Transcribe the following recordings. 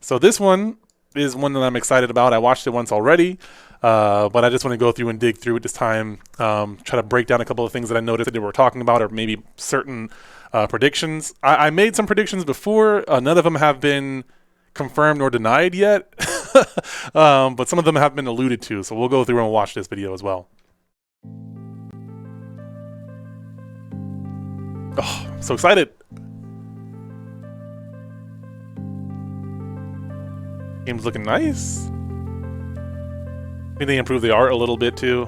So this one is one that I'm excited about. I watched it once already, but I just want to go through and dig through it this time. Try to break down a couple of things that I noticed that they were talking about, or maybe certain predictions. I made some predictions before. None of them have been confirmed or denied yet, but some of them have been alluded to. So we'll go through and watch this video as well. Oh, I'm so excited. Game's looking nice. Maybe they improved the art a little bit too.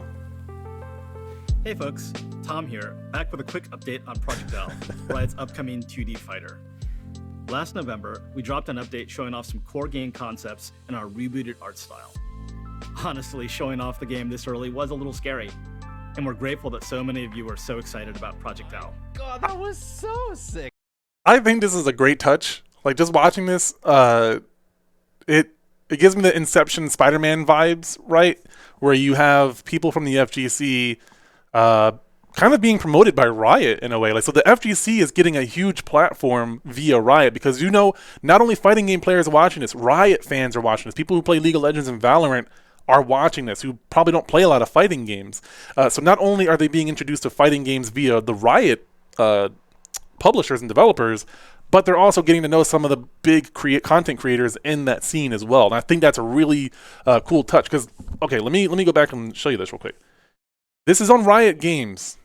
Hey folks, Tom here, back with a quick update on Project L, Riot's upcoming 2D fighter. Last November, we dropped an update showing off some core game concepts and our rebooted art style. Honestly, showing off the game this early was a little scary, and we're grateful that so many of you are so excited about Project L. God, that was so sick. I think this is a great touch. Like, just watching this, it gives me the Inception Spider-Man vibes, right? Where you have people from the FGC kind of being promoted by Riot in a way. Like, so the FGC is getting a huge platform via Riot because, you know, not only fighting game players are watching this, Riot fans are watching this. People who play League of Legends and Valorant are watching this, who probably don't play a lot of fighting games. So not only are they being introduced to fighting games via the Riot publishers and developers, but they're also getting to know some of the big content creators in that scene as well. And I think that's a really cool touch because, okay, let me go back and show you this real quick. This is on Riot Games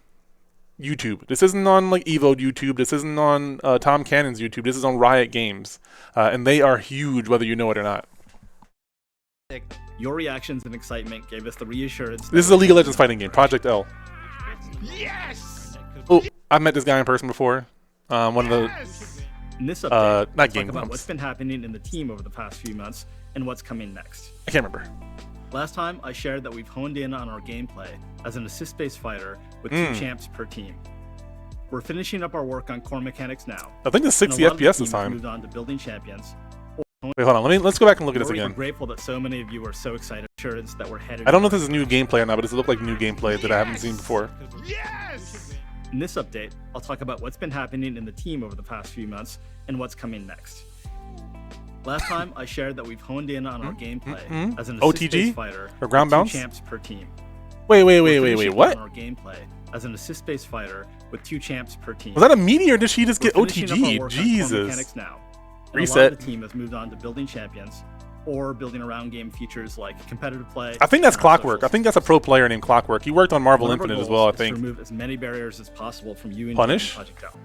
YouTube. This isn't on like Evo YouTube. This isn't on Tom Cannon's YouTube. This is on Riot Games. And they are huge whether you know it or not. Your reactions and excitement gave us the reassurance. This is a League of Legends fighting game, Project L. Yes! Oh, I've met this guy in person before. One of the... In this update, not we'll game talk about bumps. what's been happening in the team over the past few months and what's coming next. I can't remember. Last time, I shared that we've honed in on our gameplay as an assist-based fighter with 2 champs per team. We're finishing up our work on core mechanics now. I think it's 60 and a lot of the FPS team this has time. moved on to building champions. Wait, hold on. Let's go back and look at this We're again. grateful that so many of you are so excited. Assurance that we're headed. I don't know if this is new gameplay or not, but does it look like new gameplay that I haven't seen before? Yes! In this update, I'll talk about what's been happening in the team over the past few months and what's coming next. Last time, I shared that we've honed in on our gameplay as an assist-based OTG? fighter Or ground with 2 bounce? champs per team. Wait, We're finishing what? up on our gameplay as an assist-based fighter with 2 champs per team. Was that a meteor or did she just get We're finishing up our OTG? work on core Jesus. mechanics now. And Reset. A lot of the team has moved on to building champions or building around game features like competitive play. I think that's and our Clockwork. I socials. think that's a pro player named Clockwork. He worked on Marvel One of our Infinite as goals well, I is think. to remove as many barriers as possible from you and Punish? Project L.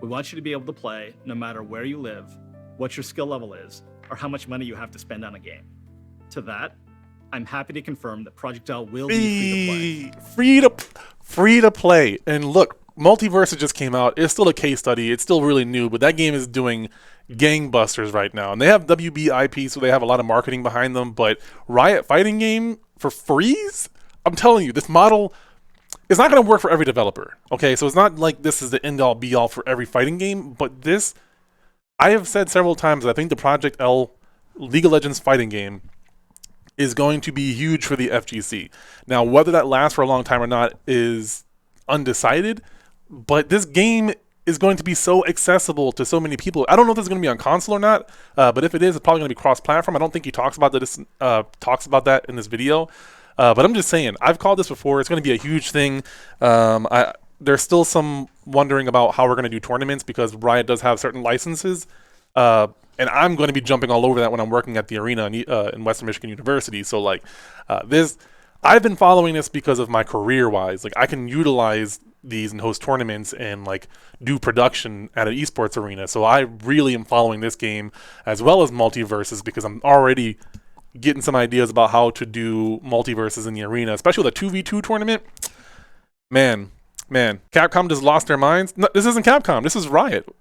We want you to be able to play no matter where you live, what your skill level is, or how much money you have to spend on a game. To that, I'm happy to confirm that Project L will be free to play. Free to play. And look, Multiverse just came out. It's still a case study. It's still really new, but that game is doing gangbusters right now. And they have WBIP, so they have a lot of marketing behind them. But Riot fighting game for freeze? I'm telling you, this model is not going to work for every developer. Okay, so it's not like this is the end-all be-all for every fighting game. But this, I have said several times that I think the Project L League of Legends fighting game is going to be huge for the FGC. Now, whether that lasts for a long time or not is undecided, but this game is going to be so accessible to so many people. I don't know if this is going to be on console or not, but if it is, it's probably going to be cross-platform. I don't think he talks about that in this video, but I'm just saying, I've called this before. It's going to be a huge thing. There's still some wondering about how we're going to do tournaments because Riot does have certain licenses, and I'm going to be jumping all over that when I'm working at the arena in Western Michigan University. So like I've been following this because of my career-wise. Like I can utilize these and host tournaments and like do production at an esports arena. So I really am following this game as well as multiverses because I'm already getting some ideas about how to do multiverses in the arena, especially with a 2v2 tournament. Man, Capcom just lost their minds. No, this isn't Capcom. This is Riot. What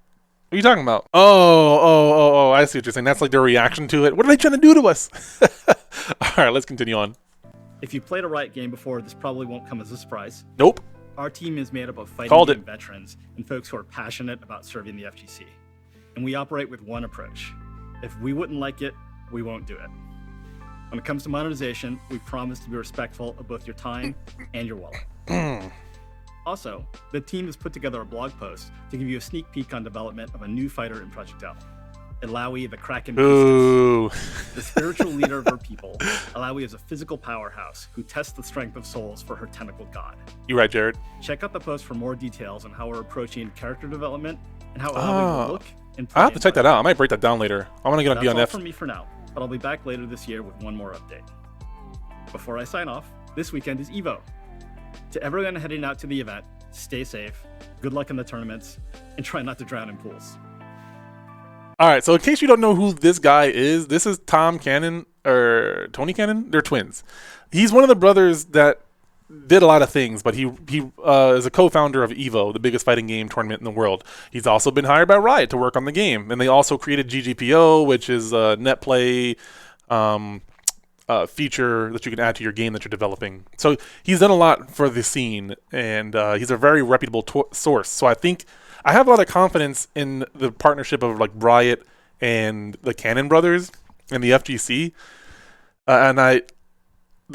are you talking about? Oh, I see what you're saying. That's like their reaction to it. What are they trying to do to us? All right, let's continue on. If you've played a Riot game before, this probably won't come as a surprise. Nope. Our team is made up of fighting Called game it. veterans and folks who are passionate about serving the FGC. And we operate with one approach. If we wouldn't like it, we won't do it. When it comes to monetization, we promise to be respectful of both your time and your wallet. Also, the team has put together a blog post to give you a sneak peek on development of a new fighter in Project L. Alawi the Kraken Ooh. Priestess, the spiritual leader of her people. Alawi is a physical powerhouse who tests the strength of souls for her tentacle god. You right, Jared. Check out the post for more details on how we're approaching character development and how Alawi will look and play. I'll have to check that out. I might break that down later. I'm gonna get on That's all BNF. from me for now, but I'll be back later this year with one more update. Before I sign off, this weekend is EVO. To everyone heading out to the event, stay safe, good luck in the tournaments, and try not to drown in pools. All right, so in case you don't know who this guy is, this is Tom Cannon, or Tony Cannon. They're twins. He's one of the brothers that did a lot of things, but he is a co-founder of EVO, the biggest fighting game tournament in the world. He's also been hired by Riot to work on the game, and they also created GGPO, which is a net play feature that you can add to your game that you're developing. So he's done a lot for the scene, and he's a very reputable source. So I think I have a lot of confidence in the partnership of like Riot and the Cannon brothers and the FGC. The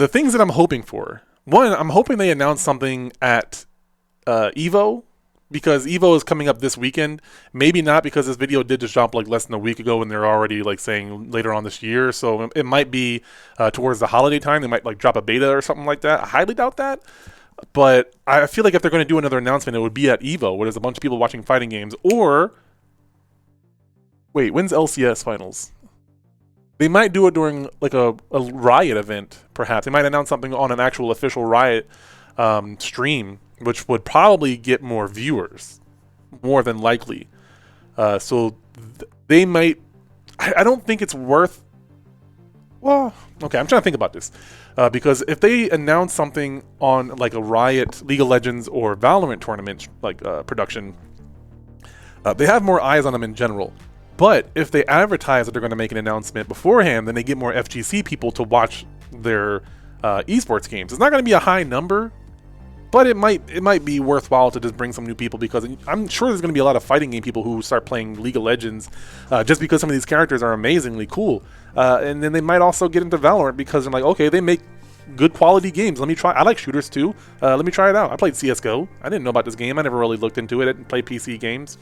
things that I'm hoping for, one, I'm hoping they announce something at EVO, because EVO is coming up this weekend. Maybe not, because this video did just drop like less than a week ago and they're already like saying later on this year. So it might be towards the holiday time. They might like drop a beta or something like that. I highly doubt that. But I feel like if they're going to do another announcement, it would be at EVO, where there's a bunch of people watching fighting games. Or, wait, when's LCS finals? They might do it during like a Riot event, perhaps. They might announce something on an actual official Riot stream, which would probably get more viewers, more than likely. So they might... I don't think it's worth... Well, okay, I'm trying to think about this. Because if they announce something on like a Riot, League of Legends, or Valorant tournament like production, they have more eyes on them in general. But if they advertise that they're going to make an announcement beforehand, then they get more FGC people to watch their esports games. It's not going to be a high number, but it might be worthwhile to just bring some new people, because I'm sure there's going to be a lot of fighting game people who start playing League of Legends just because some of these characters are amazingly cool. And then they might also get into Valorant because they're like, okay, they make good quality games. Let me try. I like shooters too. Let me try it out. I played CSGO. I didn't know about this game. I never really looked into it and played PC games.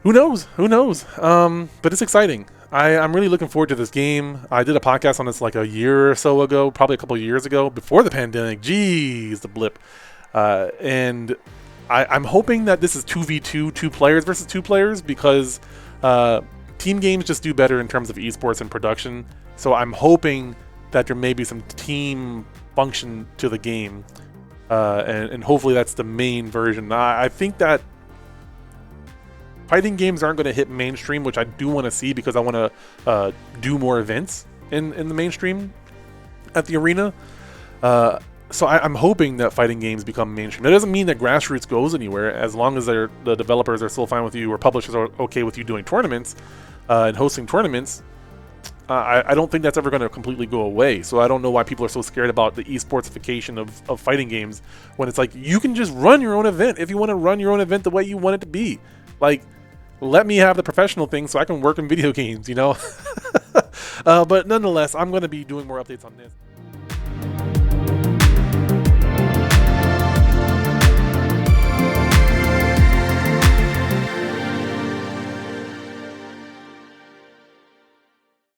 Who knows? Who knows? But it's exciting. I'm really looking forward to this game. I did a podcast on this like a year or so ago, probably a couple of years ago, before the pandemic. Jeez, the blip. And I'm hoping that this is 2v2, 2 players versus 2 players, because team games just do better in terms of esports and production. So I'm hoping that there may be some team function to the game. And hopefully that's the main version. I think that fighting games aren't going to hit mainstream, which I do want to see, because I want to do more events in the mainstream at the arena. So I'm hoping that fighting games become mainstream. That doesn't mean that grassroots goes anywhere, as long as the developers are still fine with you, or publishers are okay with you doing tournaments and hosting tournaments. I don't think that's ever going to completely go away. So I don't know why people are so scared about the esportsification of fighting games, when it's like, you can just run your own event if you want to run your own event the way you want it to be. Like, let me have the professional thing so I can work in video games, you know? But nonetheless, I'm going to be doing more updates on this.